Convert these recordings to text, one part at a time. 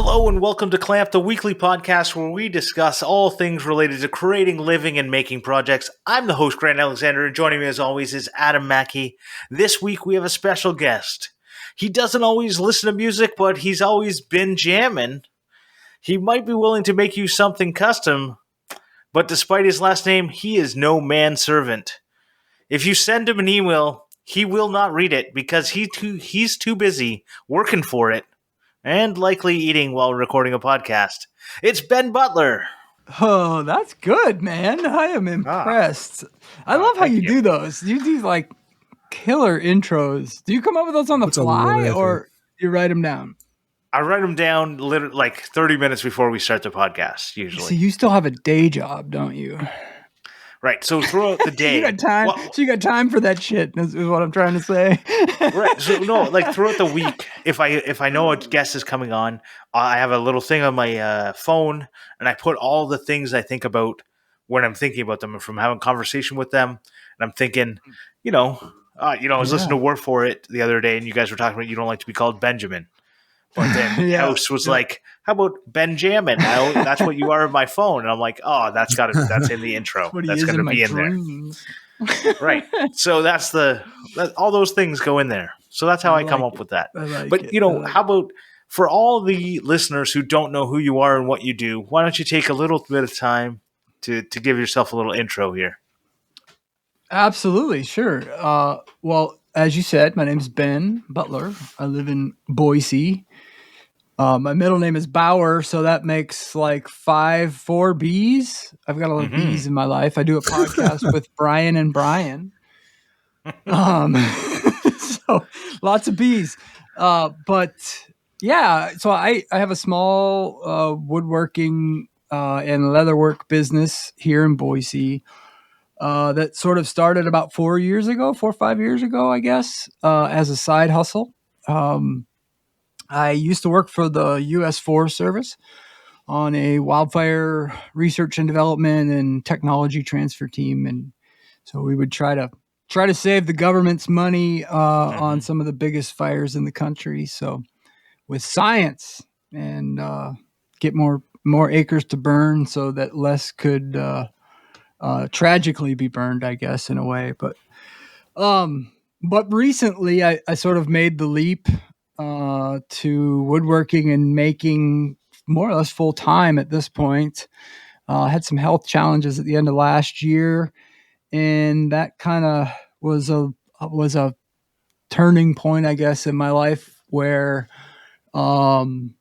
Hello and welcome to Clamp, the weekly podcast where we discuss all things related to creating, living, and making projects. I'm the host, Grant Alexander, and joining me as always is Adam Mackey. This week we have a special guest. He doesn't always listen to music, but he's always been jamming. He might be willing to make you something custom, but despite his last name, he is no manservant. If you send him an email, he will not read it because he's too busy working for it. And likely eating while recording a podcast. It's Ben Butler. Oh, that's good, man. I am impressed. I love how you do those. You do like killer intros. Do you come up with those on the fly or you write them down? I write them down literally like 30 minutes before we start the podcast, usually. So you still have a day job, don't you? Right. So throughout the day. You got time. So you got time for that shit, is what I'm trying to say. Right. So no, like throughout the week, if I know a guest is coming on, I have a little thing on my phone, and I put all the things I think about when I'm thinking about them, from having a conversation with them, and I'm thinking, I was listening to Work For It the other day, and you guys were talking about you don't like to be called Benjamin. But then House was like, how about Benjamin? That's what you are in my phone. And I'm like, oh, that's in the intro. That's going to be in dreams. There. Right. So all those things go in there. So that's how I come up with that. But, how about for all the listeners who don't know who you are and what you do, why don't you take a little bit of time to give yourself a little intro here? Absolutely. Sure. Well, as you said, my name is Ben Butler. I live in Boise. My middle name is Bauer, so that makes like 4 B's. I've got a lot of B's in my life. I do a podcast with Brian and Brian. So lots of B's. But yeah, so I have a small woodworking and leatherwork business here in Boise. That sort of started about 4 or 5 years ago, I guess, as a side hustle. I used to work for the U.S. Forest Service on a wildfire research and development and technology transfer team, and so we would try to save the government's money on some of the biggest fires in the country. So with science and get more acres to burn so that less could tragically be burned, I guess, in a way. But recently I sort of made the leap to woodworking and making more or less full time at this point. Had some health challenges at the end of last year, and that kind of was a turning point, I guess, in my life where, my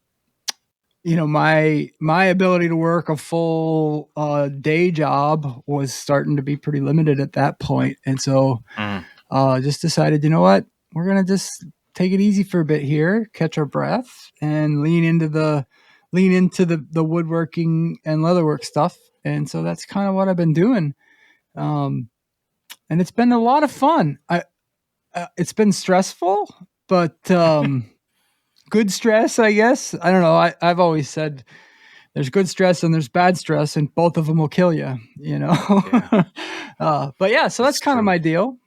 ability to work a full day job was starting to be pretty limited at that point. And so just decided, you know what, we're going to just take it easy for a bit here, catch our breath, and lean into the woodworking and leatherwork stuff. And so that's kind of what I've been doing. And it's been a lot of fun. It's been stressful, but good stress, I guess. I don't know. I've always said there's good stress and there's bad stress, and both of them will kill you, Yeah. But yeah, so that's kind of my deal.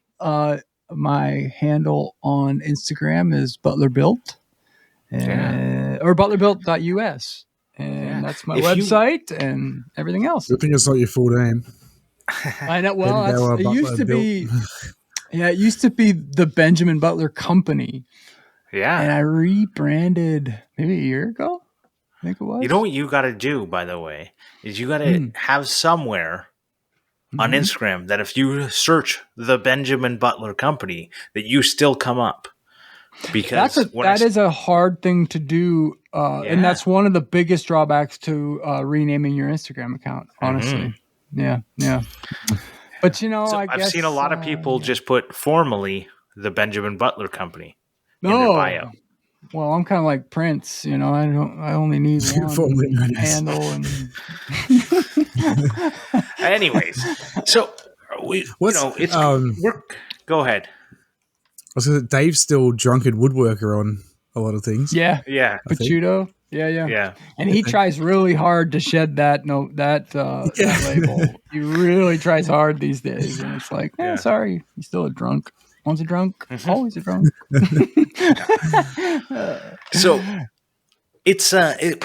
My handle on Instagram is ButlerBuilt, or ButlerBuilt.us, and that's my website and everything else. Good thing it's not your full name. I know. Well, it used to be. Yeah, it used to be the Benjamin Butler Company. Yeah, and I rebranded maybe a year ago. I think it was. You know what you got to do, by the way, is you got to have somewhere on Instagram that if you search the Benjamin Butler Company, that you still come up. Because that is a hard thing to do. And that's one of the biggest drawbacks to renaming your Instagram account, honestly. Yeah. But, so I guess I've seen a lot of people just put formally the Benjamin Butler Company in their bio. Well, I'm kind of like Prince, I only need one handle. And anyways, so go ahead. I was going to say, Dave's still drunken woodworker on a lot of things. Yeah. Pachuto. Yeah. And he tries really hard to shed that label. He really tries hard these days. And it's like, sorry, he's still a drunk. Once a drunk, always a drunk. So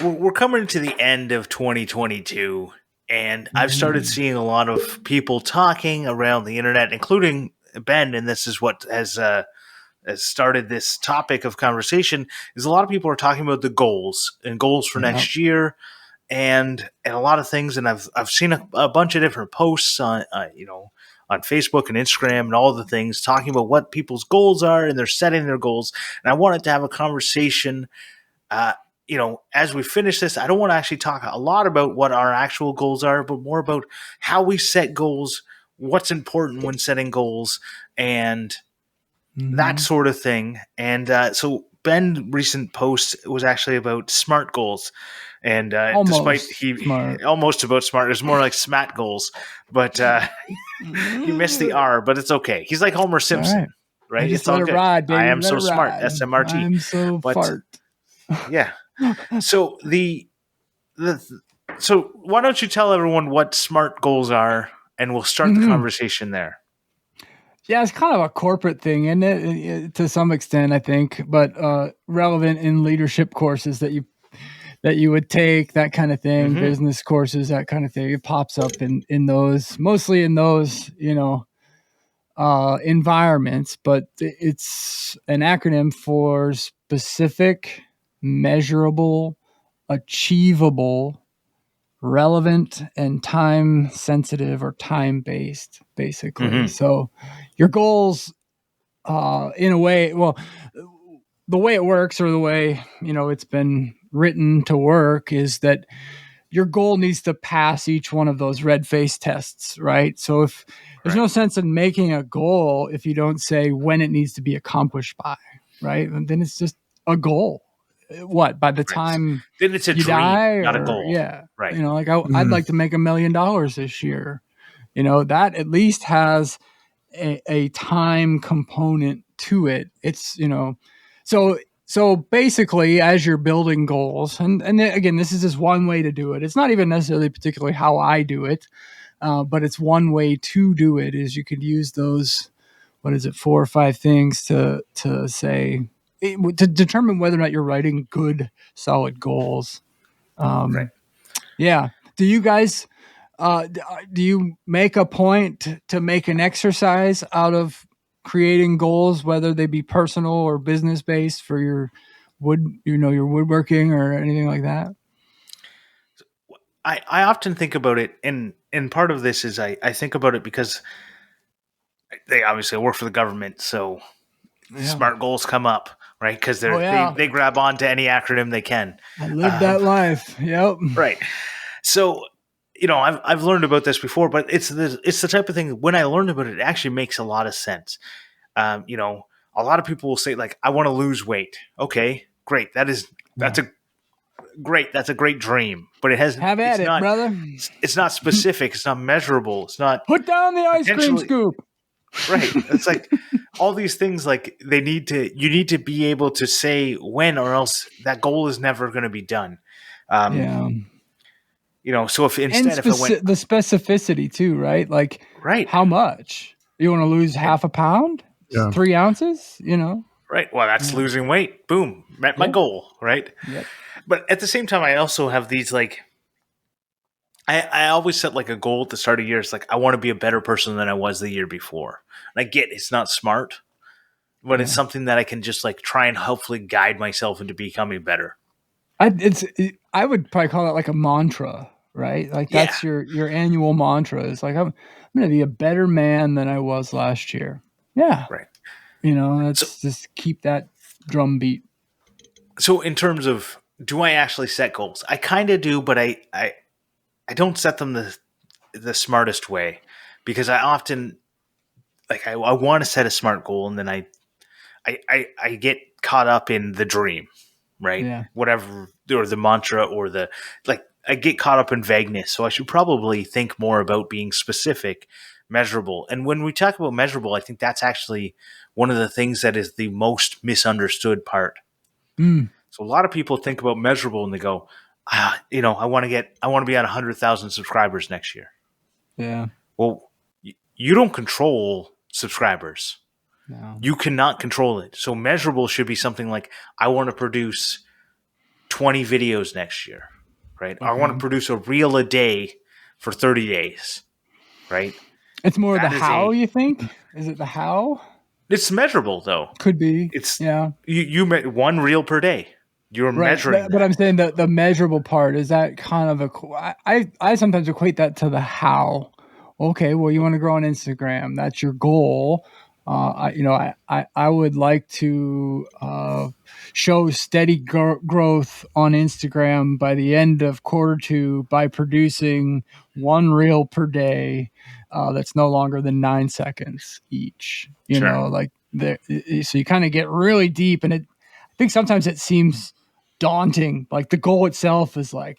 we're coming to the end of 2022, and I've started seeing a lot of people talking around the internet, including Ben, and this is what has started this topic of conversation. Is a lot of people are talking about the goals and goals for next year, and a lot of things. And I've seen a bunch of different posts on on Facebook and Instagram and all the things talking about what people's goals are, and they're setting their goals. And I wanted to have a conversation. As we finish this, I don't want to actually talk a lot about what our actual goals are, but more about how we set goals, what's important when setting goals, and that sort of thing. And so Ben's recent post was actually about SMART goals. And despite almost about smart, it was more like SMAT goals, but he missed the R, but it's okay. He's like Homer Simpson, right? It's all good. Ride, baby. I am let so smart. Ride. SMRT. I'm so fart. Yeah. So so why don't you tell everyone what SMART goals are, and we'll start the conversation there. Yeah, it's kind of a corporate thing, isn't it? To some extent, I think, but relevant in leadership courses that you would take, that kind of thing, business courses, that kind of thing. It pops up in those, mostly in those, environments, but it's an acronym for specific, measurable, achievable, relevant, and time sensitive or time based, basically. So your goals, in a way, well, the way it works, or the way it's been written to work, is that your goal needs to pass each one of those red face tests, right? So if there's no sense in making a goal if you don't say when it needs to be accomplished by, right? And then it's just a goal. What, by the time then it's a dream, die, not a goal. Yeah, right. I'd like to make $1 million this year. That at least has a time component to it. It's so basically, as you're building goals, and again, this is just one way to do it. It's not even necessarily particularly how I do it, but it's one way to do it. Is you could use those, 4 or 5 things to say, to determine whether or not you're writing good, solid goals. Right. Yeah. Do you guys? Do you make a point to make an exercise out of creating goals, whether they be personal or business based, for your your woodworking or anything like that? I often think about it, and part of this is I think about it because they obviously work for the government, so SMART goals come up, right? Because they grab onto any acronym they can. I lived that life. Yep. Right. So I've learned about this before, but it's the type of thing, when I learned about it, it actually makes a lot of sense. A lot of people will say, like, I want to lose weight. Okay, great. That's a great dream, but it has have at it, brother. It's not specific. It's not measurable. It's not put down the ice cream scoop. Right. It's like all these things, like you need to be able to say when, or else that goal is never going to be done. So if instead, if I went, the specificity too, right? Like, right, how much you want to lose? Half a pound, 3 ounces, right. Well, that's losing weight. Boom, met my goal, right? Yep. But at the same time, I also have these, like, I always set like a goal at the start of years, like I want to be a better person than I was the year before. And I get it's not smart, but it's something that I can just like try and hopefully guide myself into becoming better. I would probably call it like a mantra, right? Like that's your annual mantra. Is like, I'm going to be a better man than I was last year. Yeah. Right. Let's just keep that drum beat. So in terms of, do I actually set goals? I kind of do, but I don't set them the smartest way, because I often, like, I want to set a smart goal, and then I get caught up in the dream, right? Yeah. Whatever, or the mantra, or I get caught up in vagueness. So I should probably think more about being specific, measurable. And when we talk about measurable, I think that's actually one of the things that is the most misunderstood part. So a lot of people think about measurable and they go, I want to be at 100,000 subscribers next year. Yeah. Well, you don't control subscribers. No. You cannot control it. So measurable should be something like, I want to produce 20 videos next year, right? I want to produce a reel a day for 30 days, right? It's more That the is how, you think? Is it the how? it's measurable though. Could be. It's Yeah. you one reel per day. You're Right. measuring But that. I'm saying that the measurable part is that kind of I sometimes equate that to the how. Okay, well, you want to grow on Instagram. That's your goal. I would like to show steady growth on Instagram by the end of quarter two by producing one reel per day that's no longer than 9 seconds each. Sure. Like there, so you kind of get really deep, and I think sometimes it seems daunting. Like the goal itself is like,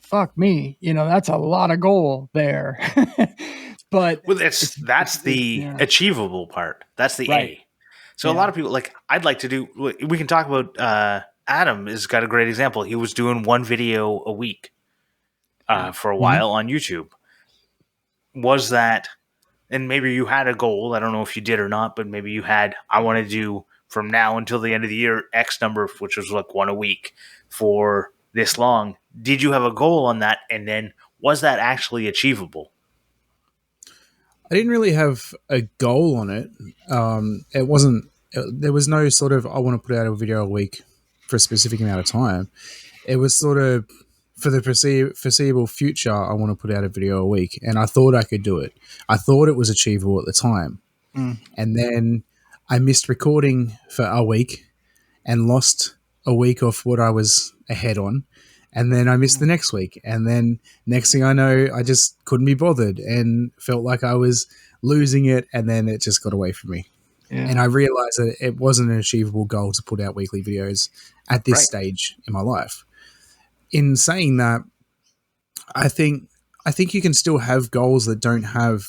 fuck me, that's a lot of goal there. But Well, that's the yeah. achievable part. That's the Right. A. So a lot of people I'd like to do. We can talk about Adam has got a great example. He was doing one video a week for a while on YouTube. Was that? And maybe you had a goal. I don't know if you did or not, but maybe you had. I want to do from now until the end of the year X number, which was like one a week for this long. Did you have a goal on that? And then was that actually achievable? I didn't really have a goal on it. It wasn't. There was no sort of I want to put out a video a week for a specific amount of time. It was sort of for the foreseeable future. I want to put out a video a week, and I thought I could do it. I thought it was achievable at the time, and then I missed recording for a week and lost a week off what I was ahead on. And then I missed the next week. And then next thing I know, I just couldn't be bothered and felt like I was losing it. And then it just got away from me. Yeah. And I realized that it wasn't an achievable goal to put out weekly videos at this stage in my life. In saying that, I think you can still have goals that don't have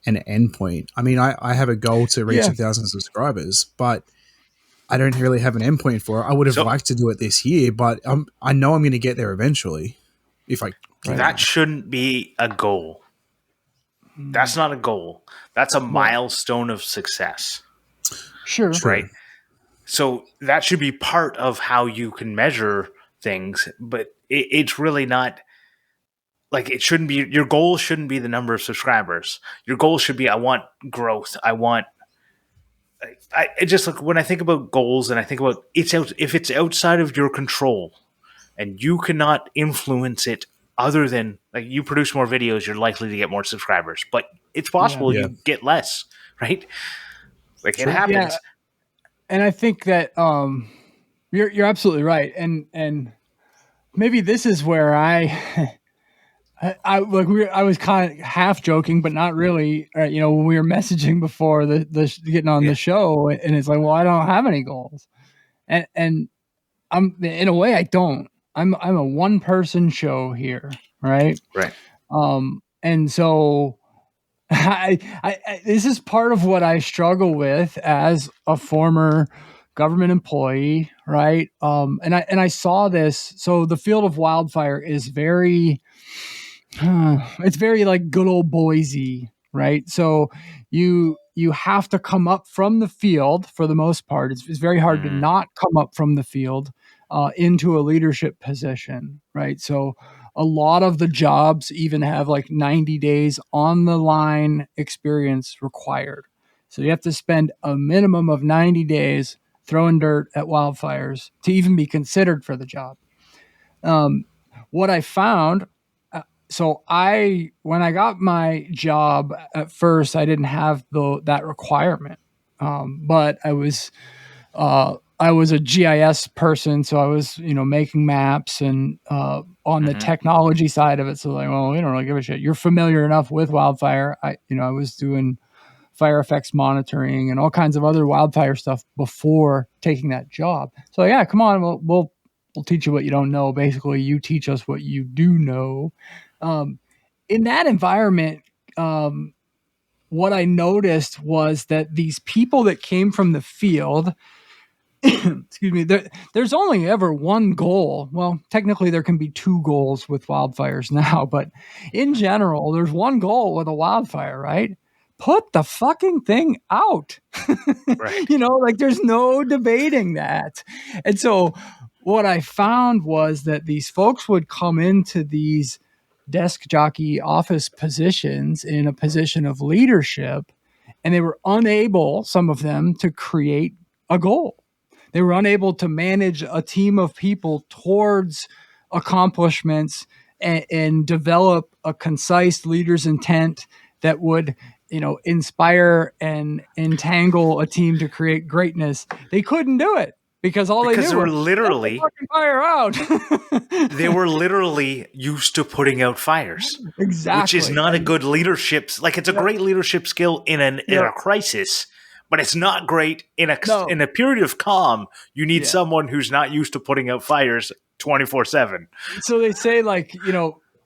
an endpoint. I mean, I have a goal to reach 1,000 subscribers, but I don't really have an endpoint for it. I would have liked to do it this year, but I know I'm going to get there eventually. If I can. That shouldn't be a goal. That's not a goal. That's a milestone of success. Sure. Right? So that should be part of how you can measure things, but it's really not like it shouldn't be. Your goal shouldn't be the number of subscribers. Your goal should be I want growth. I just like when I think about goals and I think about if it's outside of your control and you cannot influence it other than like you produce more videos, you're likely to get more subscribers, but it's possible you get less, right? Like it happens. Yeah. And I think that you're absolutely right. And maybe this is where I was kind of half joking, but not really. When we were messaging before the getting on the show, and it's like, well, I don't have any goals, and I'm in a way I don't. I'm a one person show here, right? Right. And so I this is part of what I struggle with as a former government employee, right? And I saw this. So the field of wildfire is it's very like good old Boise, right? So you have to come up from the field for the most part. It's very hard to not come up from the field into a leadership position, right? So a lot of the jobs even have like 90 days on the line experience required. So you have to spend a minimum of 90 days throwing dirt at wildfires to even be considered for the job. What I found, so when I got my job at first, I didn't have that requirement, but I was a GIS person, so I was making maps and on the technology side of it. So like, well, we don't really give a shit. You're familiar enough with wildfire. I was doing fire effects monitoring and all kinds of other wildfire stuff before taking that job. So yeah, come on, we'll teach you what you don't know. Basically, you teach us what you do know. In that environment, what I noticed was that these people that came from the field, excuse me, there's only ever one goal. Well, technically there can be two goals with wildfires now, but in general, there's one goal with a wildfire, right? Put the fucking thing out. Right. Like there's no debating that. And so what I found was that these folks would come into these desk jockey office positions in a position of leadership, and they were unable, some of them, to create a goal. They were unable to manage a team of people towards accomplishments and develop a concise leader's intent that would, inspire and entangle a team to create greatness. They couldn't do it because all they Because knew they were was literally fucking fire out. they were literally used to putting out fires, Exactly. which is not a good leadership. Like, it's a great leadership skill in a crisis, but it's not great in a period of calm. You need someone who's not used to putting out fires 24/7. So they say, like,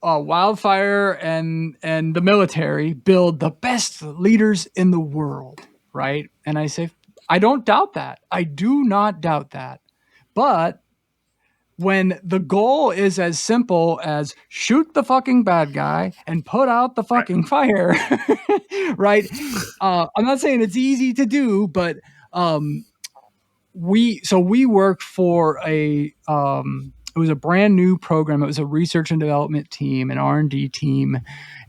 wildfire and the military build the best leaders in the world, right? And I say, I don't doubt that. I do not doubt that. But when the goal is as simple as shoot the fucking bad guy and put out the fucking fire, right? I'm not saying it's easy to do, but we worked for it was a brand new program. It was a research and development team, an R&D team.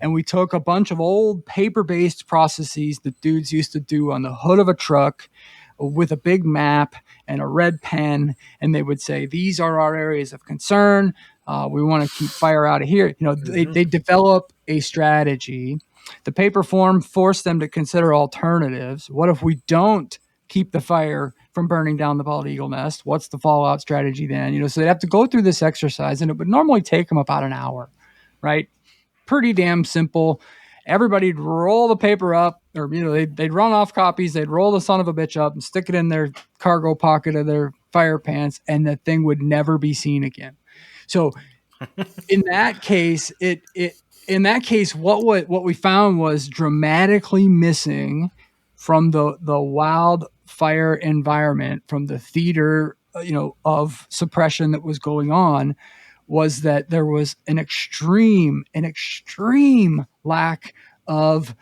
And we took a bunch of old paper-based processes that dudes used to do on the hood of a truck with a big map and a red pen. And they would say, these are our areas of concern. We want to keep fire out of here. They develop a strategy. The paper form forced them to consider alternatives. What if we don't keep the fire from burning down the bald eagle nest? What's the fallout strategy then? So they'd have to go through this exercise, and it would normally take them about an hour, right? Pretty damn simple. Everybody'd roll the paper up, or they'd run off copies. They'd roll the son of a bitch up and stick it in their cargo pocket of their fire pants, and the thing would never be seen again. So in that case, what we found was dramatically missing from the wildfire environment, from the theater, of suppression that was going on, was that there was an extreme lack of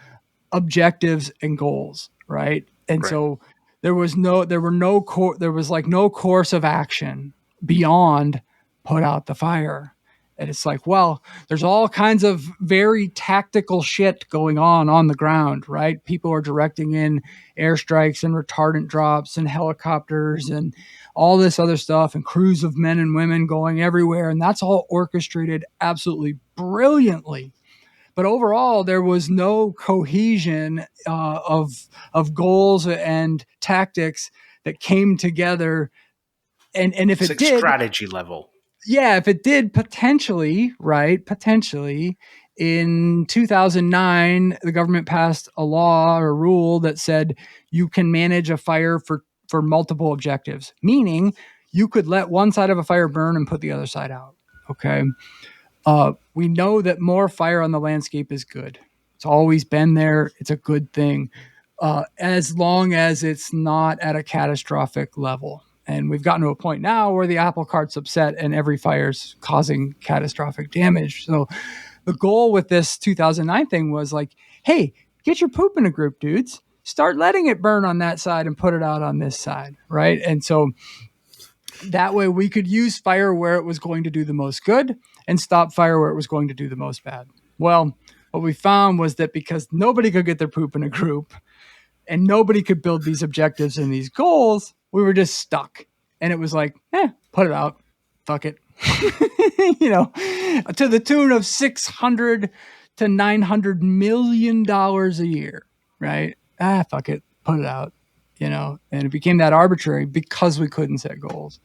objectives and goals, right? And so there was no course of action beyond put out the fire. And it's like, well, there's all kinds of very tactical shit going on the ground, right? People are directing in airstrikes and retardant drops and helicopters and all this other stuff, and crews of men and women going everywhere. And that's all orchestrated absolutely brilliantly. But overall, there was no cohesion of goals and tactics that came together. And if it did, strategy level. Yeah, if it did, potentially, in 2009, the government passed a law or a rule that said you can manage a fire for multiple objectives, meaning you could let one side of a fire burn and put the other side out. Okay. We know that more fire on the landscape is good. It's always been there. It's a good thing, as long as it's not at a catastrophic level. And we've gotten to a point now where the apple cart's upset and every fire's causing catastrophic damage. So the goal with this 2009 thing was like, hey, get your poop in a group, dudes. Start letting it burn on that side and put it out on this side, right? And so that way we could use fire where it was going to do the most good and stop fire where it was going to do the most bad. Well, what we found was that because nobody could get their poop in a group and nobody could build these objectives and these goals, we were just stuck. And it was like, put it out. Fuck it. To the tune of $600 to $900 million a year, right? Fuck it. Put it out, and it became that arbitrary because we couldn't set goals.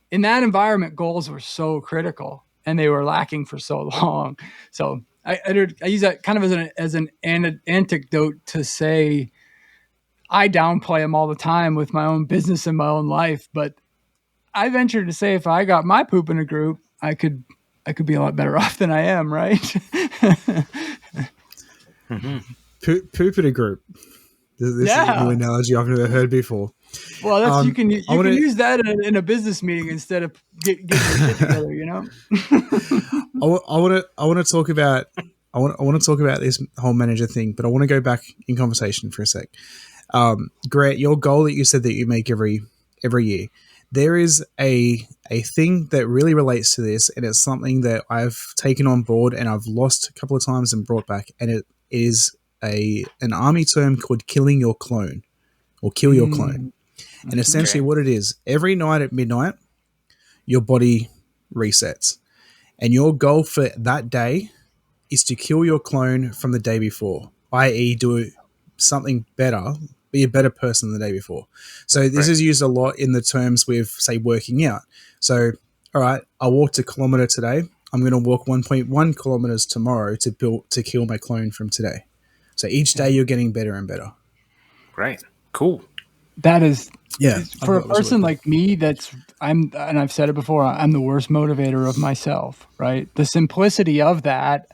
In that environment, goals were so critical and they were lacking for so long. So I use that kind of as an anecdote to say, I downplay them all the time with my own business and my own life, but I venture to say if I got my poop in a group, I could be a lot better off than I am, right? Poop in a group. This is a new analogy I've never heard before. Well, that's you can use that in a business meeting instead of getting your shit together. I want to talk about this whole manager thing, but I want to go back in conversation for a sec. Grant, your goal that you said that you make every year, There is a thing that really relates to this, and it's something that I've taken on board and I've lost a couple of times and brought back, and it is an army term called killing your clone or kill your clone. And essentially what it is, every night at midnight, your body resets. And your goal for that day is to kill your clone from the day before, i.e. do something better, be a better person the day before. So this is used a lot in the terms with, say, working out. So, all right, I walked a kilometer today. I'm going to walk 1.1 kilometers tomorrow to kill my clone from today. So each day you're getting better and better. Right. Cool. That is, yeah. For a person like me, and I've said it before, I'm the worst motivator of myself, right? The simplicity of that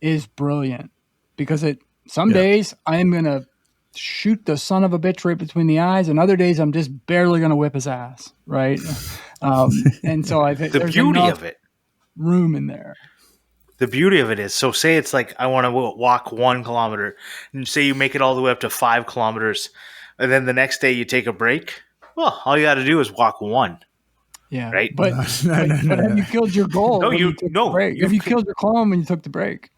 is brilliant because some days I'm going to shoot the son of a bitch right between the eyes, and other days I'm just barely going to whip his ass, right? And so I think the beauty of it, room in there. The beauty of it is, so say it's like I want to walk 1 kilometer, and say you make it all the way up to 5 kilometers, and then the next day you take a break. Well, all you got to do is walk 1. Yeah, right. But have you killed your goal? No, have you killed your clone when you took the break?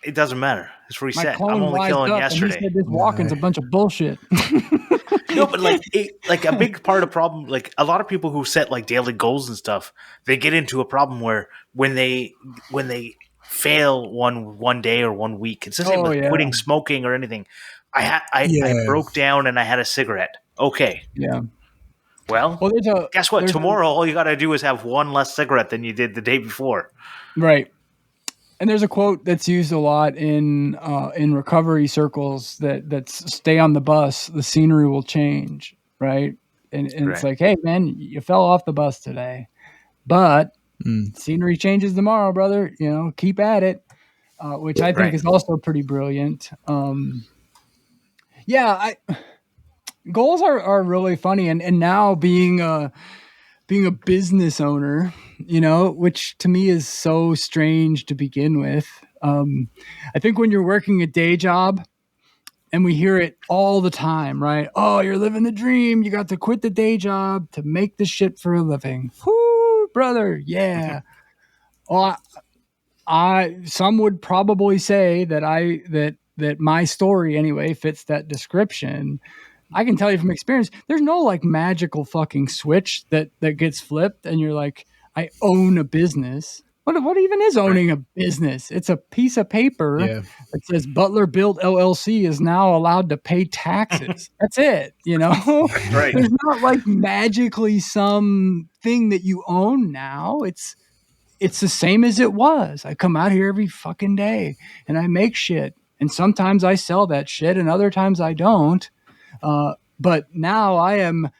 It doesn't matter. It's reset. I'm only killing yesterday. He said this walking's a bunch of bullshit. No, but like a big part of problem, like a lot of people who set like daily goals and stuff, they get into a problem where when they fail one day or 1 week, it's the same with quitting smoking or anything. I broke down and I had a cigarette. Okay. Yeah. Well, guess what? Tomorrow, all you got to do is have 1 less cigarette than you did the day before. Right. And there's a quote that's used a lot in recovery circles that's stay on the bus, the scenery will change, right? And it's like, hey, man, you fell off the bus today, but scenery changes tomorrow, brother. Keep at it, which I think is also pretty brilliant. Goals are really funny, and now being a business owner, which to me is so strange to begin with. I think when you're working a day job, and we hear it all the time, right? Oh, you're living the dream. You got to quit the day job to make this shit for a living. Whoo, brother. Yeah. Well, some would probably say that my story anyway fits that description. I can tell you from experience, there's no like magical fucking switch that gets flipped and you're like, I own a business. What even is owning a business? It's a piece of paper that says Butler Built LLC is now allowed to pay taxes. That's it, Right. There's not like magically some thing that you own now. It's the same as it was. I come out here every fucking day and I make shit. And sometimes I sell that shit and other times I don't. But now I am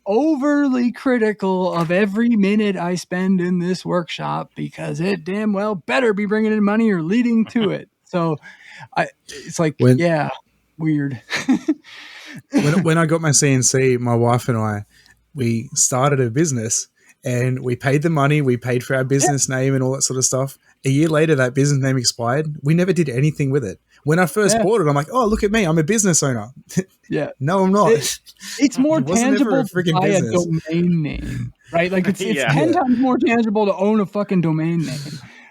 overly critical of every minute I spend in this workshop because it damn well better be bringing in money or leading to it. So it's like, weird. when I got my CNC, my wife and we started a business and we paid the money. We paid for our business name and all that sort of stuff. A year later, that business name expired. We never did anything with it. When I first bought it, I'm like, oh, look at me. I'm a business owner. Yeah. No, I'm not. It's more tangible to buy a domain name, right? Like it's 10 times more tangible to own a fucking domain name.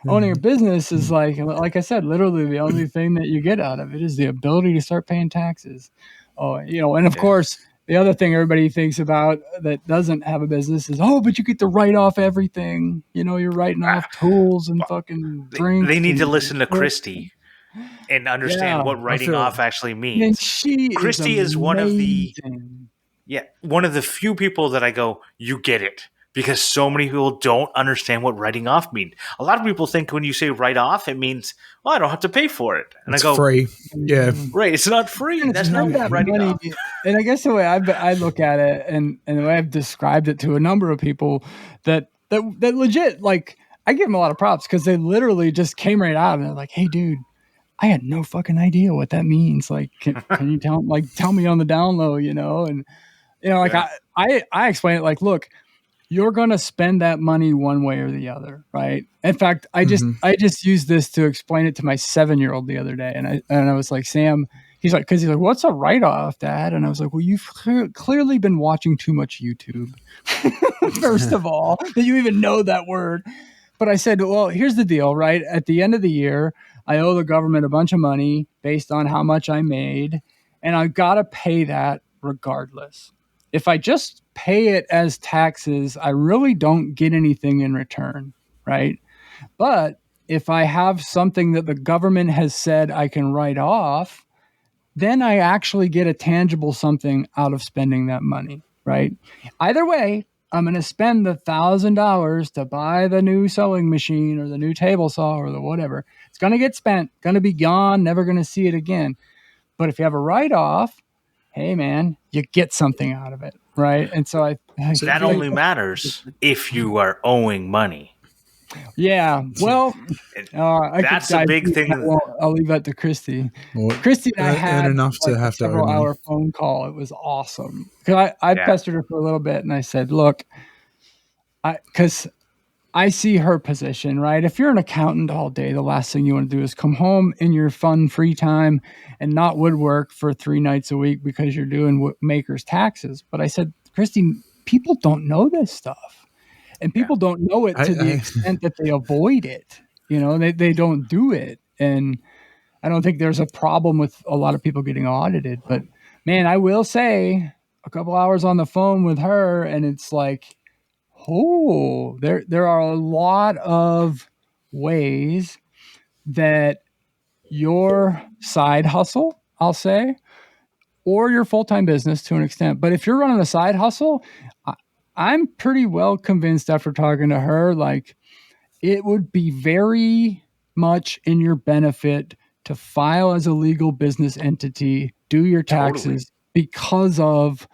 Owning a business is like I said, literally the only thing that you get out of it is the ability to start paying taxes. Oh, and of course, the other thing everybody thinks about that doesn't have a business is, but you get to write off everything. You're writing off tools and fucking drinks. They need to listen to Christy and understand what writing off actually means. Christy is one of the few people that I go, you get it. Because so many people don't understand what writing off means. A lot of people think when you say write off, it means, I don't have to pay for it. And it's I go, free. Yeah. Right. It's not free. That's not that writing off. And I guess the way I look at it and the way I've described it to a number of people that legit, like, I give them a lot of props because they literally just came right out and they're like, hey, dude, I had no fucking idea what that means. Like, can you tell me on the down low, and, I explain it like, look, you're going to spend that money one way or the other, right? In fact, I just used this to explain it to my 7-year-old the other day. And I was like, Sam, he's like, what's a write-off, Dad? And I was like, well, you've clearly been watching too much YouTube, first of all, that you even know that word. But I said, well, here's the deal, right? At the end of the year, I owe the government a bunch of money based on how much I made, and I've got to pay that regardless. If I just pay it as taxes, I really don't get anything in return, right? But if I have something that the government has said I can write off, then I actually get a tangible something out of spending that money, right? Either way, I'm going to spend the $1,000 to buy the new sewing machine or the new table saw or the whatever. It's going to get spent, going to be gone, never going to see it again. But if you have a write-off, hey man, you get something out of it, right? And so so that only matters if you are owing money. Yeah, well, that's a big thing. I'll leave that to Christy. Well, Christy and I had enough to have to own hour phone call. It was awesome because I pestered her for a little bit, and I said, "Look, because I see her position, right? If you're an accountant all day, the last thing you want to do is come home in your fun free time and not woodwork for 3 nights a week because you're doing maker's taxes." But I said, Christy, people don't know this stuff. And people don't know it to the extent that they avoid it. You know, they don't do it. And I don't think there's a problem with a lot of people getting audited. But, man, I will say a couple hours on the phone with her, and it's like, oh, there are a lot of ways that your side hustle, I'll say, or your full-time business to an extent. But if you're running a side hustle, I'm pretty well convinced after talking to her, like it would be very much in your benefit to file as a legal business entity, do your taxes because of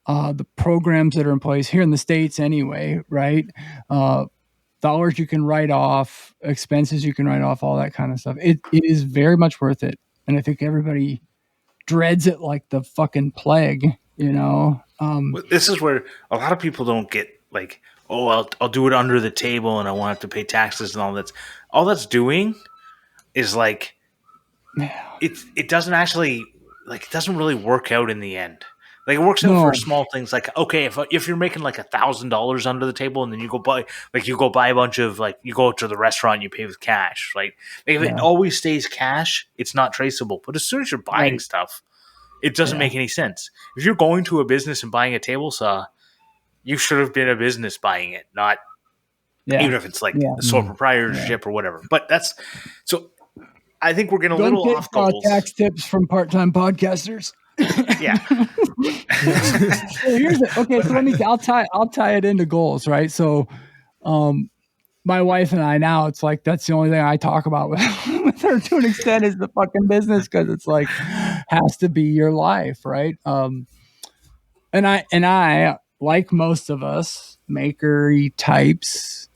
the programs that are in place here in the States anyway, right? Dollars you can write off, expenses you can write off, all that kind of stuff. It is very much worth it. And I think everybody dreads it like the fucking plague, you know? This is where a lot of people don't get like, oh, I'll do it under the table and I won't have to pay taxes and all that. All that's doing is like, it doesn't actually, like, it doesn't really work out in the end. Like, it works out for small things. Like, okay, if you're making like $1,000 under the table and then you go buy a bunch of, like, you go to the restaurant and you pay with cash, right? Like, if it always stays cash, it's not traceable. But as soon as you're buying stuff, it doesn't make any sense. If you're going to a business and buying a table saw, you should have been a business buying it, not even if it's like a sole proprietorship or whatever. But that's so. I think we're getting a little off goals. Tax tips from part-time podcasters. Yeah. So I'll tie it into goals, right? So, my wife and I now, it's like that's the only thing I talk about with her to an extent is the fucking business because it's like has to be your life, right? And I like most of us makery types,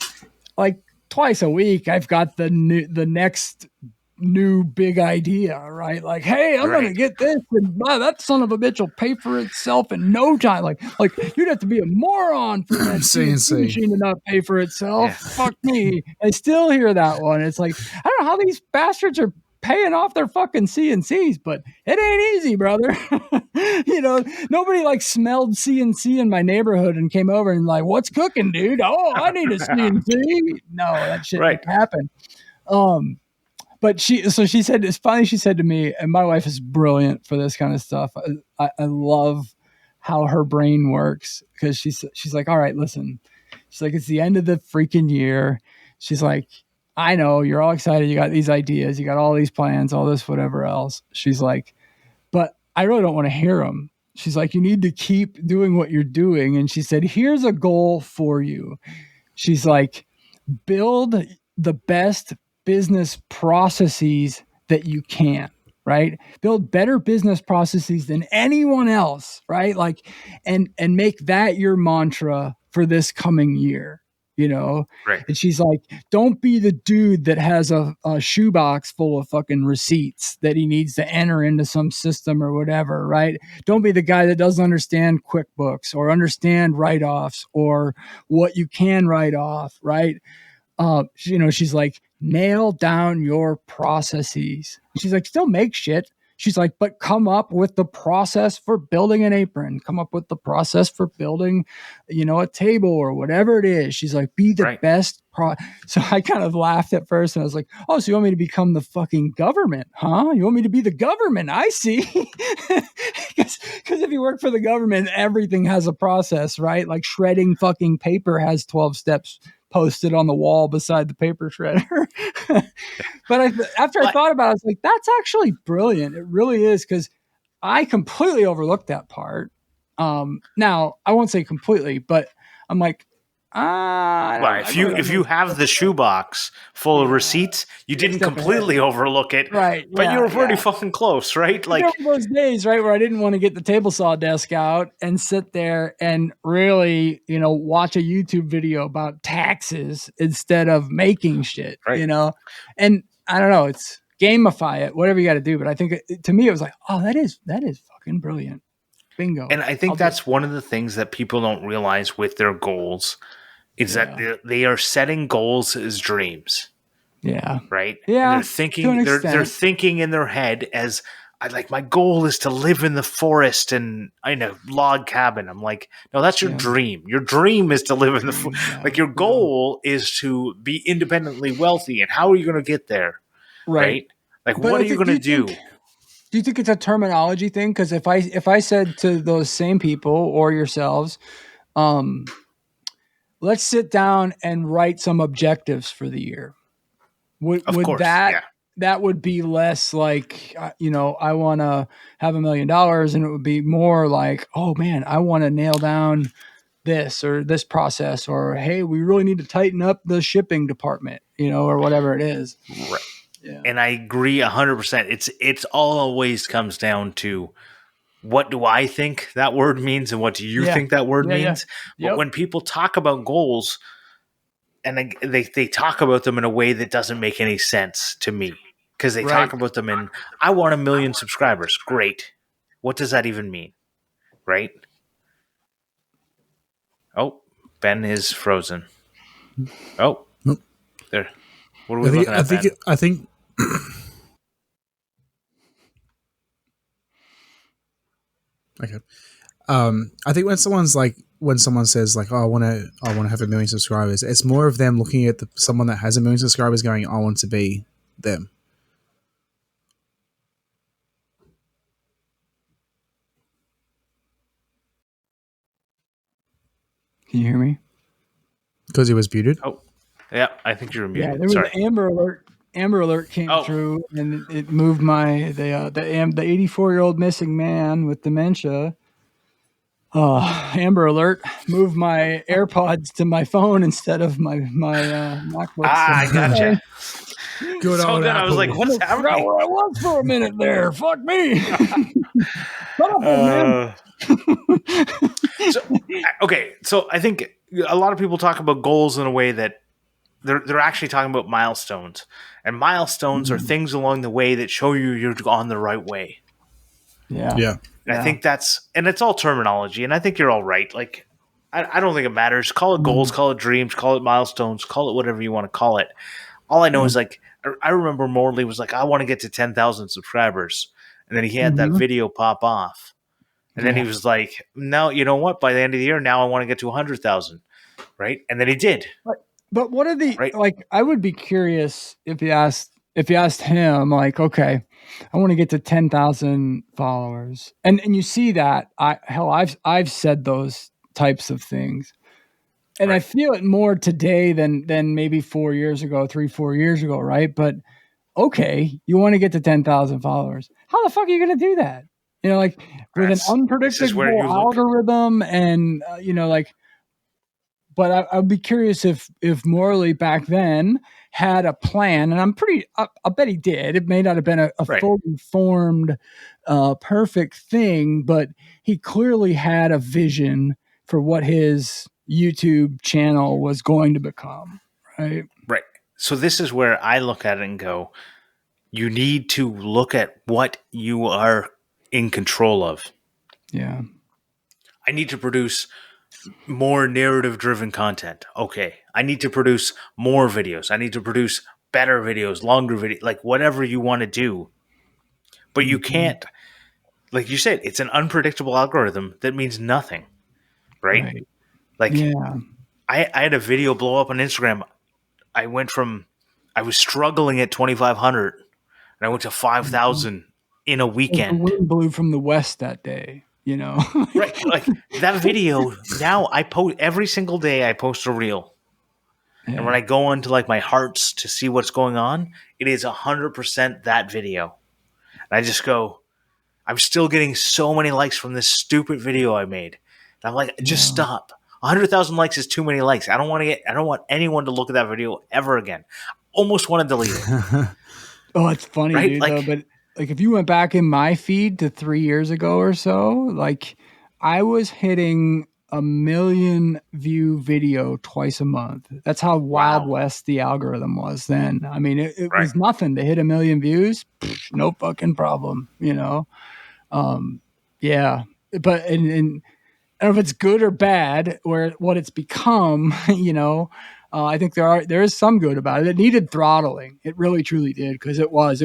like twice a week I've got the next new big idea, right? Like, hey, I'm gonna get this, and that son of a bitch will pay for itself in no time. Like you'd have to be a moron for that CNC machine to not pay for itself. Yeah. Fuck me. I still hear that one. It's like I don't know how these bastards are paying off their fucking CNCs, but it ain't easy, brother. You know, nobody like smelled CNC in my neighborhood and came over and like, what's cooking, dude? Oh, I need a CNC. No, that shit didn't happen. But she said, it's funny, she said to me, and my wife is brilliant for this kind of stuff. I love how her brain works because she's like, all right, listen. She's like, it's the end of the freaking year. She's like, I know you're all excited. You got these ideas. You got all these plans, all this, whatever else. She's like, but I really don't want to hear them. She's like, you need to keep doing what you're doing. And she said, here's a goal for you. She's like, build the best business processes that you can, right? Build better business processes than anyone else, right? Like, and make that your mantra for this coming year, you know? Right. And she's like, don't be the dude that has a shoebox full of fucking receipts that he needs to enter into some system or whatever, right? Don't be the guy that doesn't understand QuickBooks or understand write-offs or what you can write off, right? You know, she's like, nail down your processes. She's like, still make shit. she's like, but come up with the process for building an apron, come up with the process for building, a table or whatever it is. She's like, be the best. So I kind of laughed at first and I was like, oh, so you want me to become the fucking government, huh? You want me to be the government? I see. Because if you work for the government, everything has a process, right? Like shredding fucking paper has 12 steps posted on the wall beside the paper shredder. But after I thought about it, I was like, that's actually brilliant. It really is, because I completely overlooked that part. Now, I won't say completely, but I'm like, if you have the shoebox full of receipts, you didn't completely overlook it, right? But you were pretty fucking close, right? Like those days, right, where I didn't want to get the table saw desk out and sit there and really, watch a YouTube video about taxes instead of making shit, right. And I don't know, it's gamify it, whatever you got to do. But I think to me, it was like, oh, that is fucking brilliant. Bingo. And I think that's one of the things that people don't realize with their goals is that they are setting goals as dreams. Yeah. Right? Yeah. And they're thinking in their head as my goal is to live in the forest and in a log cabin. I'm like, no, that's your dream. Your dream is to live in the forest. Your goal is to be independently wealthy. And how are you going to get there? Right? What are you going to do? Do you think it's a terminology thing? Because if I said to those same people or yourselves, let's sit down and write some objectives for the year. Would that would be less like, I want to have $1 million, and it would be more like, oh man, I want to nail down this or this process, or, hey, we really need to tighten up the shipping department, or whatever it is. Right. Yeah. And I agree 100%. It's always comes down to, what do I think that word means, and what do you think that word means? Yeah. Yep. But when people talk about goals, and they talk about them in a way that doesn't make any sense to me, because they talk about them in, I want 1 million subscribers. Great. What does that even mean? Right? Oh, Ben is frozen. Oh, there. What are we looking at, Ben? I think okay. I think when someone says like, oh, I want to have 1 million subscribers, it's more of them looking at someone that has 1 million subscribers going, I want to be them. Can you hear me? Because he was muted. Oh, yeah, I think you were muted. Yeah, there was an Amber Alert. Amber Alert came through, and it moved the 84-year-old missing man with dementia. Amber Alert moved my AirPods to my phone instead of my MacBook. I gotcha. Good old I was like, what's happening? I forgot where I was for a minute there. Fuck me. Shut up, man. So I think a lot of people talk about goals in a way that they're actually talking about milestones, and milestones are things along the way that show you're on the right way. Yeah. And I think it's all terminology, and I think you're all right. Like, I don't think it matters. Call it goals, call it dreams, call it milestones, call it whatever you want to call it. All I know is, like, I remember Morley was like, I want to get to 10,000 subscribers. And then he had that video pop off. And then he was like, no, you know what? By the end of the year, now I want to get to 100,000. Right? And then he did. But what are the, like, I would be curious if you asked him, like, okay, I want to get to 10,000 followers. And you see that, I've said those types of things. And I feel it more today than maybe 4 years ago, 4 years ago, right? But okay, you want to get to 10,000 followers. How the fuck are you going to do that? Like with an unpredictable algorithm and, but I'd be curious if Morley back then had a plan, and I bet he did. It may not have been a fully formed, perfect thing, but he clearly had a vision for what his YouTube channel was going to become, right? Right. So this is where I look at it and go, you need to look at what you are in control of. Yeah. I need to produce more narrative-driven content. Okay. I need to produce more videos. I need to produce better videos, longer videos, like whatever you want to do. But you can't, like you said, it's an unpredictable algorithm that means nothing, right? Right. Like Yeah. I had a video blow up on Instagram. I was struggling at 2,500 and I went to 5,000 in a The weekend. wind blew from the west that day, you know? Right. Like that video, now I post every single day, I post a reel. And when I go into like my hearts to see what's going on, it is 100% that video. And I just go, I'm still getting so many likes from this stupid video I made. And I'm like, just stop. 100,000 likes is too many likes. I don't want anyone to look at that video ever again. Almost want to delete it. Oh, it's funny, Right? dude. Like, Though, but like, if you went back in my feed to 3 years ago or so, like, I was hitting a 1,000,000 view video twice a month. That's how Wild Wow. West the algorithm was then. I mean, it Right. was nothing to hit 1,000,000 views. No fucking problem, you know? Yeah. But, and I don't know if it's good or bad or what it's become, you know. I think there is some good about it. It needed throttling. It really truly did, because it was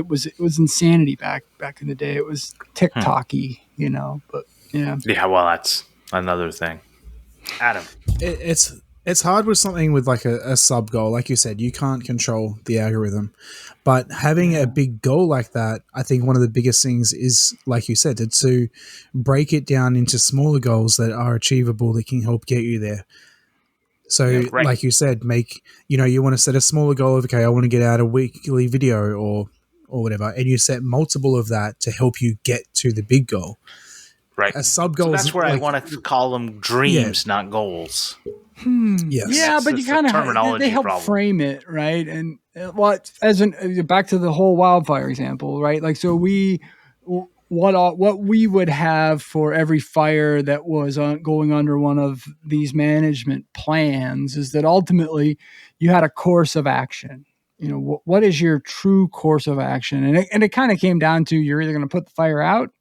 insanity back in the day. It was TikTok-y, you know. But yeah. Yeah, well, that's another thing. Adam. It's hard with something with like a sub goal. Like you said, you can't control the algorithm. But having a big goal like that, I think one of the biggest things is, like you said, to break it down into smaller goals that are achievable that can help get you there. So, right. like you said, you want to set a smaller goal of, okay, I want to get out a weekly video or whatever, and you set multiple of that to help you get to the big goal. Right. A sub goal. So that's where I want to call them dreams, not goals. Yes. Yeah, but you kind of they help frame it, right? And back to the whole wildfire example, right? Like, so what we would have for every fire that was going under one of these management plans is that ultimately you had a course of action. You know, what is your true course of action? And it kind of came down to, you're either going to put the fire out,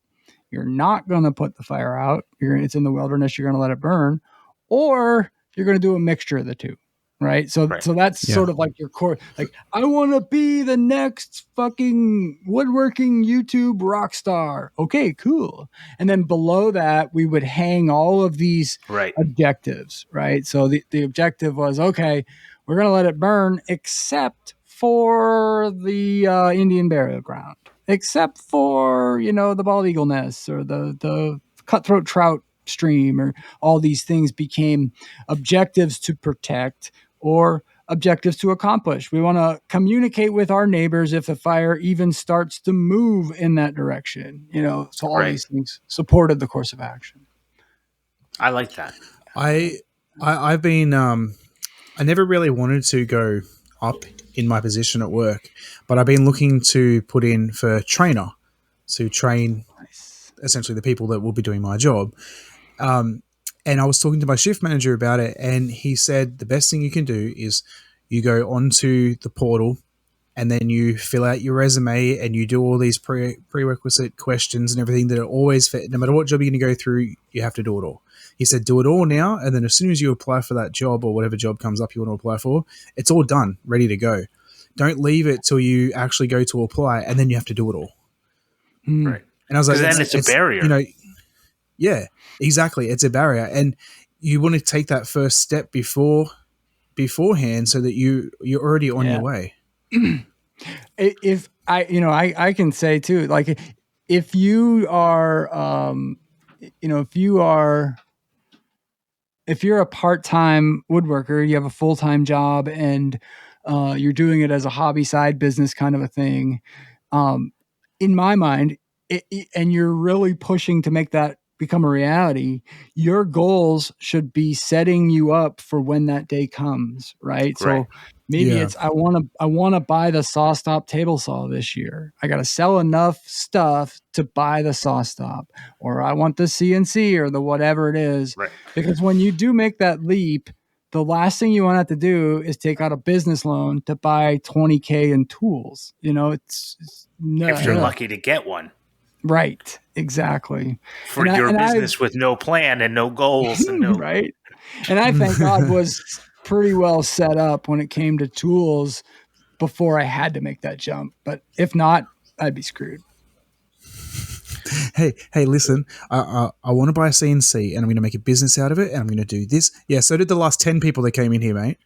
you're not going to put the fire out, it's in the wilderness, you're going to let it burn, or you're going to do a mixture of the two, right? So that's sort of like your core. Like, I want to be the next fucking woodworking YouTube rock star. Okay, cool. And then below that, we would hang all of these objectives, right? So the objective was, okay, we're going to let it burn, except for the Indian burial ground, except for, the bald eagle nests or the cutthroat trout stream, or all these things became objectives to protect or objectives to accomplish. We want to communicate with our neighbors if the fire even starts to move in that direction, so all these things supported the course of action. I like that. I've been I never really wanted to go up in my position at work, but I've been looking to put in for trainer to train essentially the people that will be doing my job. And I was talking to my shift manager about it, and he said the best thing you can do is you go onto the portal and then you fill out your resume and you do all these prerequisite questions and everything that are always fit. No matter what job you're going to go through, you have to do it all. He said, do it all now, and then as soon as you apply for that job or whatever job comes up you want to apply for, it's all done, ready to go. Don't leave it till you actually go to apply, and then you have to do it all. Right. And I was like, then it's a barrier. Yeah, exactly. It's a barrier, and you want to take that first step beforehand so that you're already on your way. If I can say too, like, if you are, if you're a part-time woodworker, you have a full-time job, and you're doing it as a hobby side business kind of a thing. In my mind, and you're really pushing to make that become a reality, your goals should be setting you up for when that day comes, right? So maybe it's, I want to buy the SawStop table saw this year. I got to sell enough stuff to buy the SawStop, or I want the CNC or the whatever it is. Right. Because when you do make that leap, the last thing you want to have to do is take out a business loan to buy $20,000 in tools. It's if you're lucky to get one. Right. Exactly. For your business with no plan and no goals. And no right. And I thank God was pretty well set up when it came to tools before I had to make that jump. But if not, I'd be screwed. hey, listen, I want to buy a CNC and I'm going to make a business out of it and I'm going to do this. Yeah, so did the last 10 people that came in here, mate.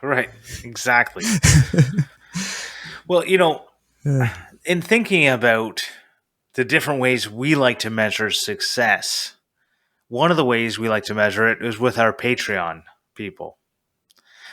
Right. Exactly. Well, Yeah. in thinking about the different ways we like to measure success, one of the ways we like to measure it is with our Patreon people.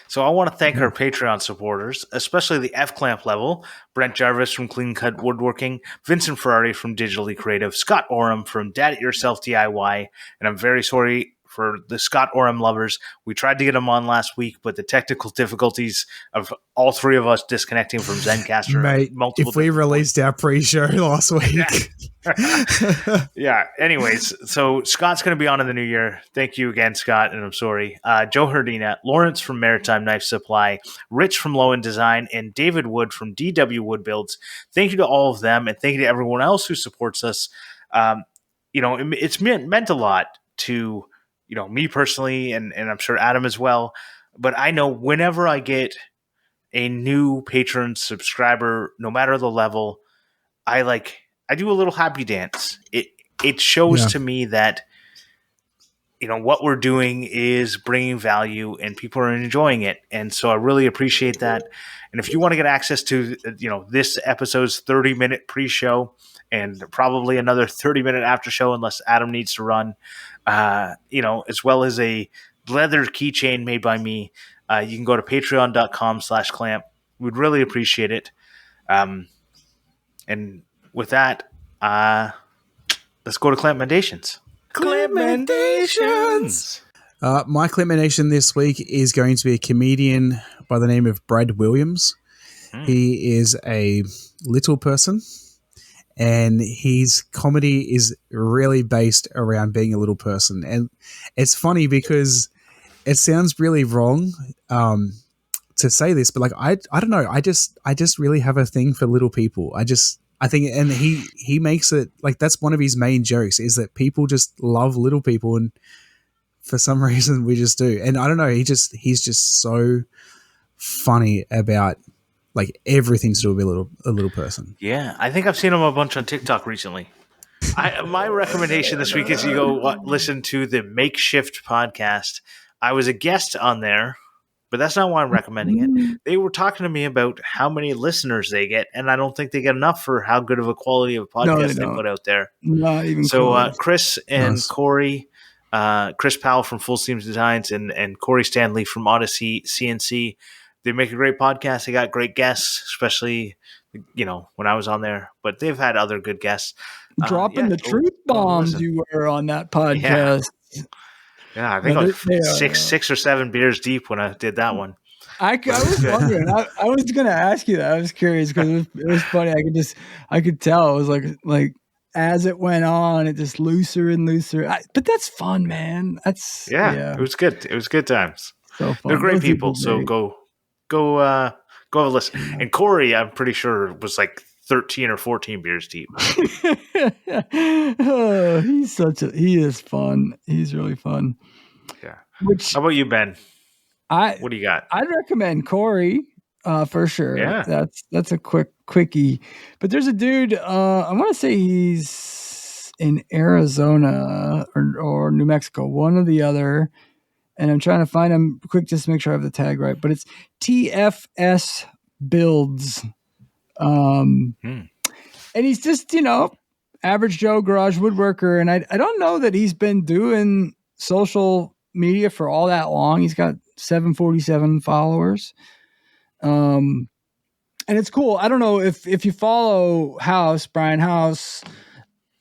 So I want to thank our Patreon supporters, especially the F-Clamp level, Brent Jarvis from Clean Cut Woodworking, Vincent Ferrari from Digitally Creative, Scott Oram from Dad It Yourself DIY, and I'm very sorry for the Scott Oram lovers. We tried to get him on last week, but the technical difficulties of all three of us disconnecting from Zencaster Mate, multiple if we released our pre-show last week. Yeah. Anyways, so Scott's going to be on in the new year. Thank you again, Scott, and I'm sorry. Joe Herdina, Lawrence from Maritime Knife Supply, Rich from Low End Design, and David Wood from DW Wood Builds. Thank you to all of them, and thank you to everyone else who supports us. It's meant a lot to me personally, and I'm sure Adam as well. But I know whenever I get a new patron subscriber, no matter the level, I do a little happy dance. It shows to me that what we're doing is bringing value and people are enjoying it, and so I really appreciate that. And if you want to get access to this episode's 30-minute pre-show and probably another 30-minute after show, unless Adam needs to run, as well as a leather keychain made by me, you can go to patreon.com/clamp. We'd really appreciate it. And with that, let's go to Clampmendations. Clampmendations! My Clampmendation this week is going to be a comedian by the name of Brad Williams. He is a little person, and his comedy is really based around being a little person. And it's funny because it sounds really wrong to say this, but I don't know. I just really have a thing for little people. I think, and he makes it that's one of his main jokes is that people just love little people, and for some reason we just do. And I don't know, he's just so funny about everything to do with a little person. Yeah, I think I've seen him a bunch on TikTok recently. My recommendation this week is you go listen to the Makeshift podcast. I was a guest on there, but that's not why I'm recommending it. They were talking to me about how many listeners they get, and I don't think they get enough for how good of a quality of podcast they put out there. Not even so. close. Chris and Corey, Chris Powell from Full Steam Designs, and Corey Stanley from Odyssey CNC. They make a great podcast. They got great guests, especially when I was on there. But they've had other good guests. Dropping the truth bombs you were on that podcast. Yeah, I think I was six or seven beers deep when I did that one. I was wondering. I was going to ask you that. I was curious because it was funny. I could tell. It was like as it went on, it just looser and looser. But that's fun, man. It was good. It was good times. So fun. They're great people. So go have a listen. Yeah. And Corey, I'm pretty sure was 13 or 14 beers deep. Oh, he is fun. He's really fun. Yeah. How about you, Ben? What do you got? I'd recommend Corey for sure. Yeah. That's a quickie. But there's a dude, I want to say he's in Arizona or New Mexico, one or the other. And I'm trying to find him quick just to make sure I have the tag right. But it's tfsbuilds. And he's just, average Joe garage woodworker. And I don't know that he's been doing social media for all that long. He's got 747 followers. And it's cool. I don't know if you follow Brian House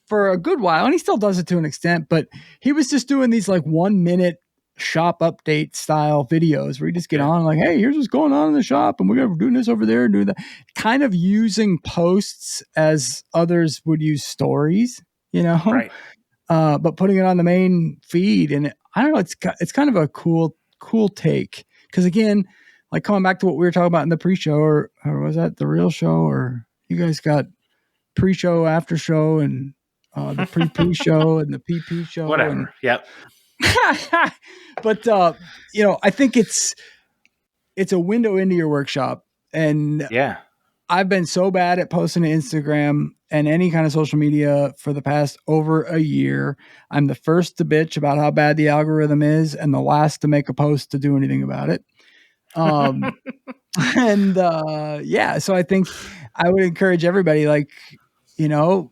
for a good while, and he still does it to an extent, but he was just doing these 1 minute shop update style videos where you just get on hey, here's what's going on in the shop, and we're doing this over there and doing that, kind of using posts as others would use stories, right. But putting it on the main feed. And I don't know, it's kind of a cool take, because again, coming back to what we were talking about in the pre-show, or was that the real show, or you guys got pre-show, after show, and the pre-show and the PP show, whatever. Yep. But I think it's a window into your workshop, and I've been so bad at posting to Instagram and any kind of social media for the past over a year. I'm the first to bitch about how bad the algorithm is and the last to make a post to do anything about it. And yeah, so I think I would encourage everybody, like, you know,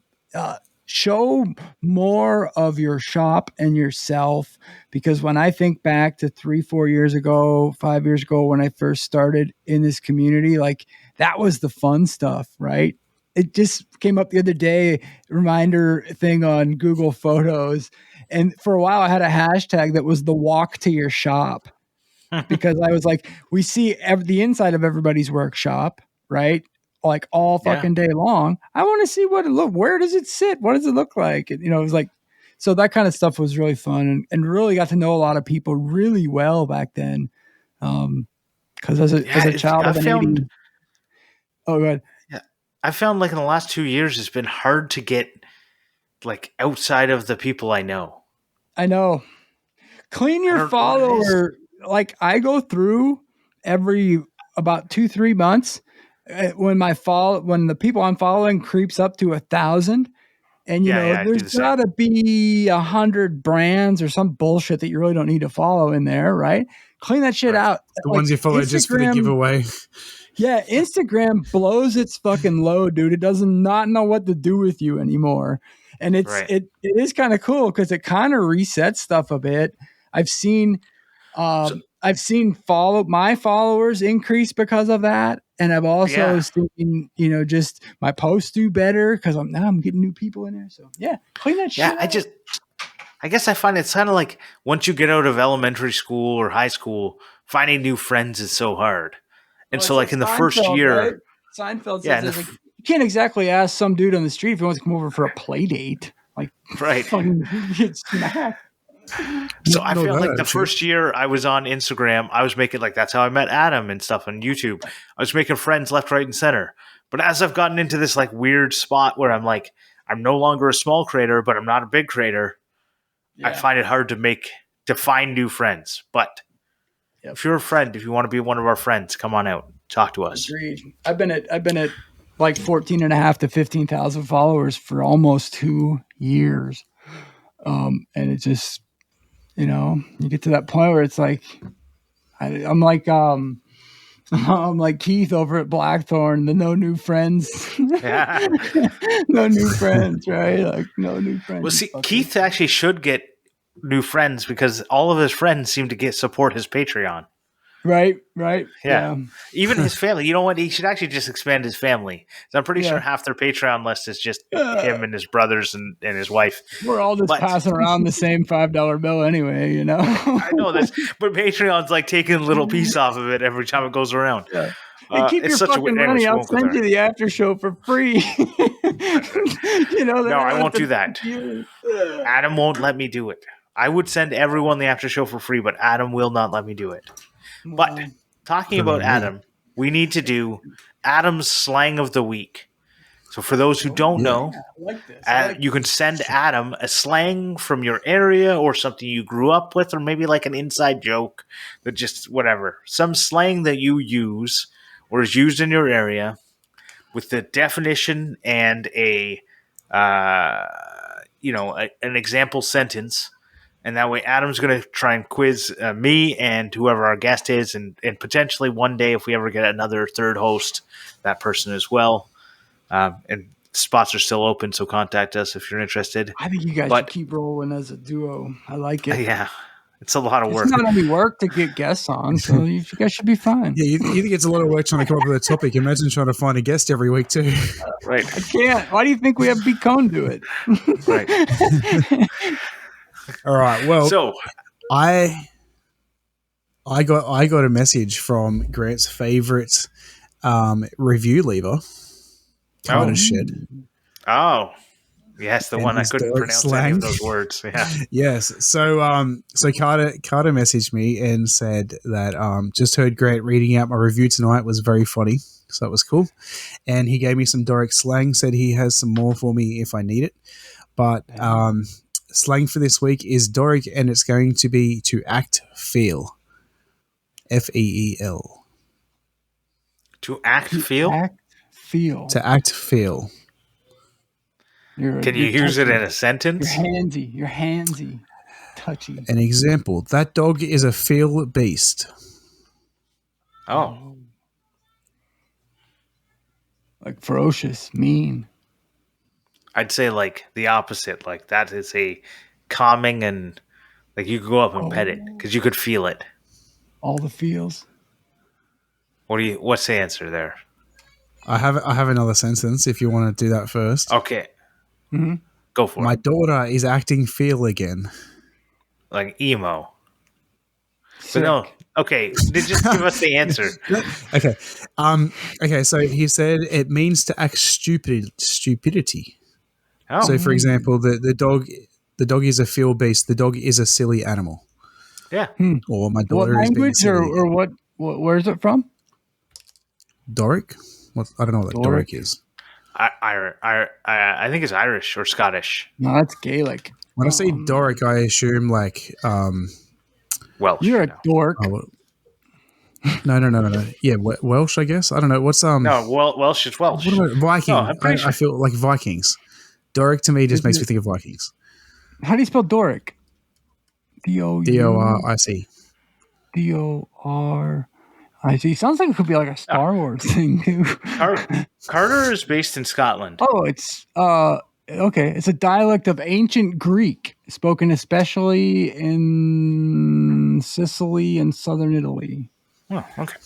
show more of your shop and yourself, because when I think back to 3-4 years ago, 5 years ago, when I first started in this community, like that was the fun stuff, right? It just came up the other day, reminder thing on Google Photos, and for a while I had a hashtag that was the walk to your shop, because I was like, we see the inside of everybody's workshop, right? Like all fucking day long. I want to see what it look. Where does it sit? What does it look like? And, it was like, so that kind of stuff was really fun, and really got to know a lot of people really well back then. Because as a child of an 80s, oh, go ahead. Yeah, I found like in the last 2 years, it's been hard to get like outside of the people I know. I know. Clean your follower. Like I go through every about 2-3 months when when the people I'm following creeps up to 1,000, and there's gotta be 100 brands or some bullshit that you really don't need to follow in there, right? Clean that shit out. The ones you follow just for the giveaway. Yeah, Instagram blows its fucking load, dude. It does not know what to do with you anymore. And it is kind of cool because it kind of resets stuff a bit. I've seen my followers increase because of that, and I've also seen just my posts do better because I'm getting new people in there. So yeah, clean that shit out. I guess I find it's kind of like once you get out of elementary school or high school, finding new friends is so hard. And so like in the first year, right? Seinfeld says you can't exactly ask some dude on the street if he wants to come over for a play date. Like, right. Fucking get smacked. So I feel like the first year I was on Instagram, I was making that's how I met Adam and stuff on YouTube. I was making friends left, right, and center. But as I've gotten into this weird spot where I'm like, I'm no longer a small creator, but I'm not a big creator. Yeah. I find it hard to find new friends. But if you're a friend, if you want to be one of our friends, come on out, talk to us. Agreed. I've been at like 14,500 to 15,000 followers for almost 2 years. And it just, you get to that point where it's like, I'm like Keith over at Blackthorn, the no new friends. Yeah. No new friends, right? Like no new friends. Well, see, Keith actually should get new friends because all of his friends seem to support his Patreon. Right. Yeah. Even his family. You know what? He should actually just expand his family. So I'm pretty sure half their Patreon list is just him and his brothers and his wife. We're all just passing around the same $5 bill anyway, I know this, but Patreon's taking a little piece off of it every time it goes around. Yeah. Hey, keep your fucking money. I'll send you the after show for free. No, I won't do that. Adam won't let me do it. I would send everyone the after show for free, but Adam will not let me do it. But talking about Adam, we need to do Adam's slang of the week. So for those who don't know, you can send Adam a slang from your area or something you grew up with, or maybe an inside joke that just whatever. Some slang that you use or is used in your area with the definition and an example sentence. And that way, Adam's going to try and quiz me and whoever our guest is, and potentially one day, if we ever get another third host, that person as well. And spots are still open, so contact us if you're interested. I think you guys should keep rolling as a duo. I like it. Yeah, it's a lot of work. It's not any work to get guests on, so you guys should be fine. Yeah, you think it's a lot of work trying to come up with a topic. Imagine trying to find a guest every week too. Right. I can't. Why do you think we have B Cone do it? Right. All right. Well, so I got a message from Grant's favorite review leaver, Carter Shed. Oh, yes, the one I couldn't pronounce any of those words. Yeah. Yes. So Carter messaged me and said that just heard Grant reading out my review tonight, was very funny. So that was cool. And he gave me some Doric slang, said he has some more for me if I need it. But slang for this week is Doric, and it's going to be to act feel. Feel. To act feel? feel. To act, feel. Can you use it in a sentence? You're handsy. Touchy. An example. That dog is a feel beast. Oh. Like ferocious, mean. I'd say like the opposite. Like that is a calming and like you could go up and pet it because you could feel it. All the feels. What's the answer there? I have another sentence if you want to do that first. Okay. Mm-hmm. Go for My it. daughter is acting feel again. Like emo. Sick. But no. Okay. Just give us the answer. Okay. Okay, so he said it means to act stupidity. Oh. So for example, the dog is a feel beast. The dog is a silly animal. Yeah. Or my What daughter is being language silly. or what? Where is it from? Doric? What? I don't know what Doric is. I think it's Irish or Scottish. No, that's Gaelic. When I say Doric, I assume like Welsh. You're a dork. No. Yeah, Welsh, I guess. I don't know. What's No, Welsh is Welsh. What about Viking? No, I'm pretty sure. I feel like Vikings. Doric to me just makes me think of Vikings. How do you spell Doric? Doric. D-O-R-I-C. Sounds like it could be like a Star Wars thing too. Carter is based in Scotland. Oh, it's okay. It's a dialect of ancient Greek, spoken especially in Sicily and southern Italy. Oh, okay.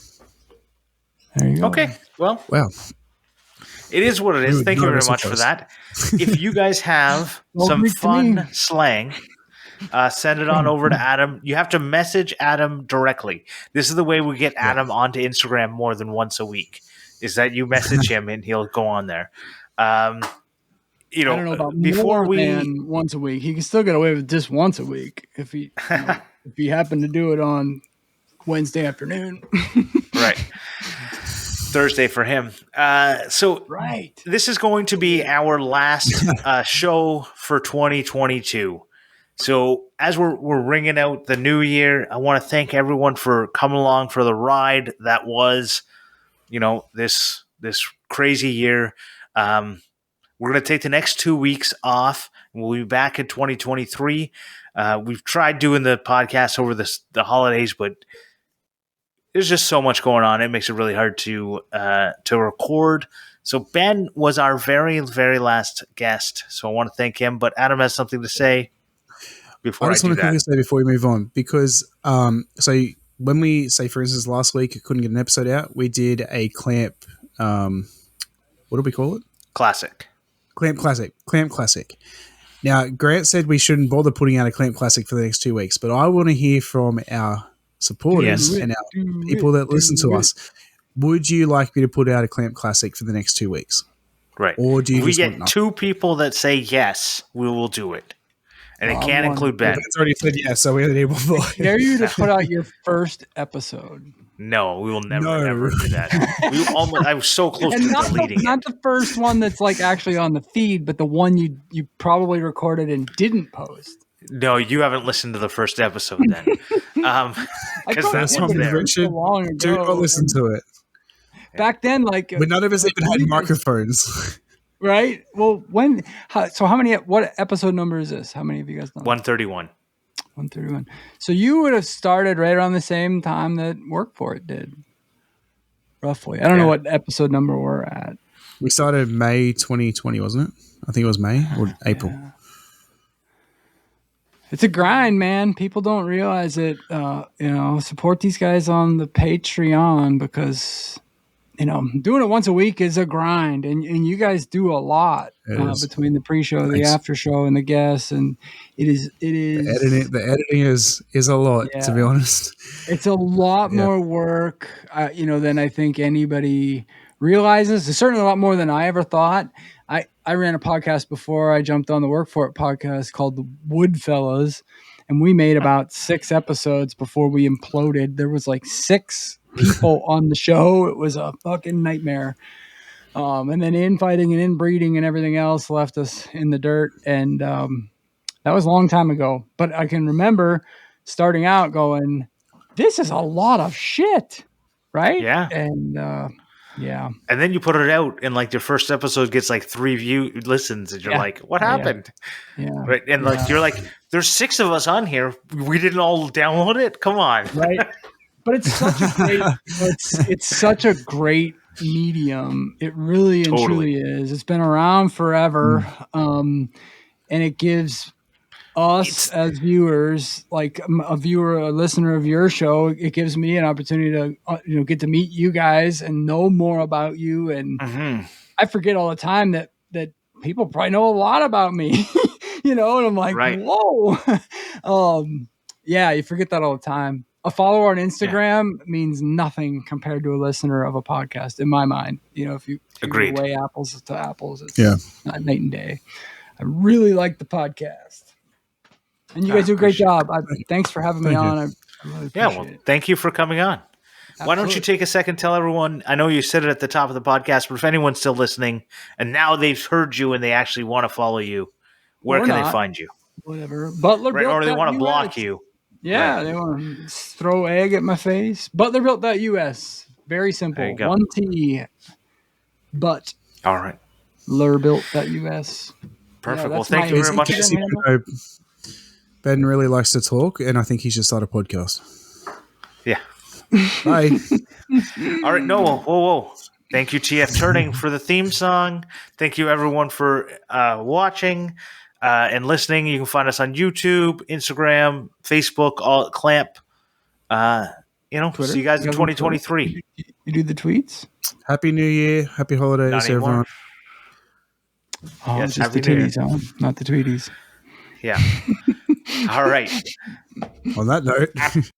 There you go. Okay. Well, Wow. it is what it is. Thank you very much for that. If you guys have some fun slang, send it on over to Adam. You have to message Adam directly. This is the way we get Adam onto Instagram more than once a week, is that you message him and he'll go on there. I don't know about before than once a week. He can still get away with just once a week if he if he happened to do it on Wednesday afternoon. Right. Thursday for him. So this is going to be our last show for 2022. So as we're ringing out the new year, I want to thank everyone for coming along for the ride that was, this crazy year. We're going to take the next 2 weeks off. We'll be back in 2023. We've tried doing the podcast over the holidays, but there's just so much going on. It makes it really hard to record. So Ben was our very, very last guest. So I want to thank him. But Adam has something to say before I just want to quickly say before we move on, because so when we say, for instance, last week I couldn't get an episode out, we did a Clamp. What do we call it? Classic. Clamp Classic. Now Grant said we shouldn't bother putting out a Clamp Classic for the next 2 weeks, but I want to hear from our supporters and our people that listen to us. Would you like me to put out a Clamp Classic for the next 2 weeks? Right. Or do you we get 2 people that say yes, we will do it. And it can't include Ben. Ben's already said yes, so we only need one more. I dare you to put out your first episode. No, we will never do that. I was so close to deleting it. Not the first one that's like actually on the feed, but the one you probably recorded and didn't post. No, you haven't listened to the first episode then. Because that's one there. Richard, do not listen to it. Back then, like when none of us even had microphones. Right? Well, what episode number is this? How many of you guys know? 131. 131. So you would have started right around the same time that Work For It did. Roughly. I don't know what episode number we're at. We started May 2020, wasn't it? I think it was May or April. Yeah. It's a grind, man. People don't realize it. Support these guys on the Patreon because, doing it once a week is a grind. And you guys do a lot between the pre-show, the after show, and the guests. And it is. The editing is a lot, to be honest. It's a lot more work, than I think anybody realizes. It's certainly a lot more than I ever thought. I ran a podcast before I jumped on the Work For It podcast called The Woodfellas, and we made about 6 episodes before we imploded. There was like 6 people on the show. It was a fucking nightmare. And then infighting and inbreeding and everything else left us in the dirt. And that was a long time ago. But I can remember starting out going, this is a lot of shit, right? Yeah. And Yeah. And then you put it out, and like your first episode gets like 3 listens, and you're like, "What happened?" Yeah. Right? And like you're like, "There's 6 of us on here. We didn't all download it. Come on!" Right. But it's such a great. It's such a great medium. It really and truly is. It's been around forever, and it gives us as viewers, like a viewer, a listener of your show, it gives me an opportunity to get to meet you guys and know more about you. And I forget all the time that people probably know a lot about me, and I'm like, whoa. Yeah, you forget that all the time. A follower on Instagram means nothing compared to a listener of a podcast, in my mind. If you weigh apples to apples, it's not night and day. I really like the podcast. And you guys do a great job. Thanks for having me on. I really appreciate it. Thank you for coming on. Absolutely. Why don't you take a second, tell everyone, I know you said it at the top of the podcast, but if anyone's still listening and now they've heard you and they actually want to follow you, where can they find you? Whatever. Butler built or they want to block you. Yeah, they want to throw egg at my face. Butlerbuilt.us. Very simple. 1 T. But. All right. Lurbuilt.us. Perfect. Well, thank you very much. Ben really likes to talk, and I think he should start a podcast. Yeah. Bye. All right. No, whoa. Thank you, TF Turning, for the theme song. Thank you, everyone, for watching and listening. You can find us on YouTube, Instagram, Facebook, all at Clamp. See you guys in 2023. You do the tweets? Happy New Year. Happy holidays, everyone. Oh, yes, just the titties, not the tweeties. Yeah. All right. On that note.